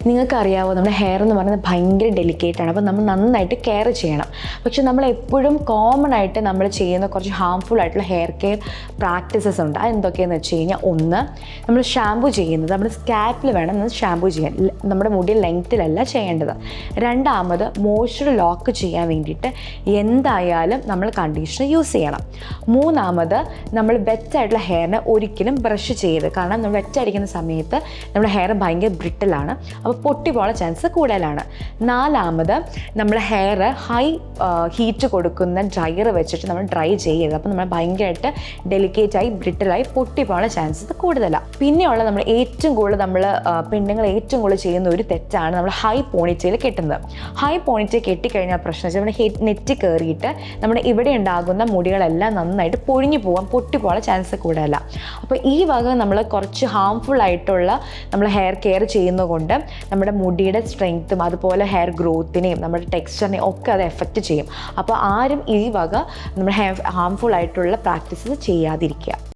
നിങ്ങൾക്കറിയാവോ, നമ്മുടെ ഹെയർ എന്ന് പറയുന്നത് ഭയങ്കര ഡെലിക്കേറ്റാണ്. അപ്പോൾ നമ്മൾ നന്നായിട്ട് കെയർ ചെയ്യണം. പക്ഷെ നമ്മൾ എപ്പോഴും കോമൺ ആയിട്ട് നമ്മൾ ചെയ്യുന്ന കുറച്ച് ഹാംഫുൾ ആയിട്ടുള്ള ഹെയർ കെയർ പ്രാക്ടീസസ് ഉണ്ട്. അത് എന്തൊക്കെയാണെന്ന് വെച്ച് കഴിഞ്ഞാൽ, ഒന്ന്, നമ്മൾ ഷാമ്പു ചെയ്യുന്നത് നമ്മുടെ സ്കാൽപ്പിൽ വേണം ഷാമ്പു ചെയ്യാൻ, നമ്മുടെ മുടി ലെങ്ത്തിലല്ല ചെയ്യേണ്ടത്. രണ്ടാമത്, മോയ്സ്ചർ ലോക്ക് ചെയ്യാൻ വേണ്ടിയിട്ട് എന്തായാലും നമ്മൾ കണ്ടീഷണർ യൂസ് ചെയ്യണം. മൂന്നാമത്, നമ്മൾ വെറ്റായിട്ടുള്ള ഹെയറിനെ ഒരിക്കലും ബ്രഷ് ചെയ്യരുത്. കാരണം നമ്മൾ വെറ്റായിരിക്കുന്ന സമയത്ത് നമ്മുടെ ഹെയർ ഭയങ്കര ബ്രിട്ടിലാണ്, അപ്പോൾ പൊട്ടി പോകാൻ ചാൻസ് കൂടുതലാണ്. നാലാമത്, നമ്മൾ ഹെയർ ഹൈ ഹീറ്റ് കൊടുക്കുന്ന ഡ്രയർ വെച്ചിട്ട് നമ്മൾ ഡ്രൈ ചെയ്യരുത്. അപ്പോൾ നമ്മൾ ഭയങ്കരമായിട്ട് ഡെലിക്കേറ്റായി ബ്രിട്ടിലായി പൊട്ടി പോകാൻ ചാൻസസ് കൂടുതലാണ്. പിന്നെയുള്ള നമ്മൾ ഏറ്റവും കൂടുതൽ പെണ്ണുങ്ങൾ ഏറ്റവും കൂടുതൽ ചെയ്യുന്ന ഒരു തെറ്റാണ് നമ്മൾ ഹൈ പോണിറ്റെയിൽ കെട്ടുന്നത്. ഹൈ പോണിറ്റെയിൽ കെട്ടിക്കഴിഞ്ഞാൽ പ്രശ്നം വെച്ചാൽ നമ്മുടെ നെറ്റ് കയറിയിട്ട് നമ്മുടെ ഇവിടെ ഉണ്ടാകുന്ന മുടികളെല്ലാം നന്നായിട്ട് പൊഴിഞ്ഞു പോകാൻ പൊട്ടി പോകാൻ ചാൻസ് കൂടുതലാണ്. അപ്പോൾ ഈ വക നമ്മൾ കുറച്ച് ഹാംഫുൾ ആയിട്ടുള്ള നമ്മൾ ഹെയർ കെയർ ചെയ്യുന്നതുകൊണ്ട് നമ്മുടെ മുടിയുടെ സ്ട്രെങ്ത്തും അതുപോലെ ഹെയർ ഗ്രോത്തിനെയും നമ്മുടെ ടെക്സ്ചറിനെയും ഒക്കെ അത് എഫക്റ്റ് ചെയ്യും. അപ്പോൾ ആരും ഈ വക നമ്മൾ ഹാംഫുൾ ആയിട്ടുള്ള പ്രാക്ടീസസ് ചെയ്യാതിരിക്കുക.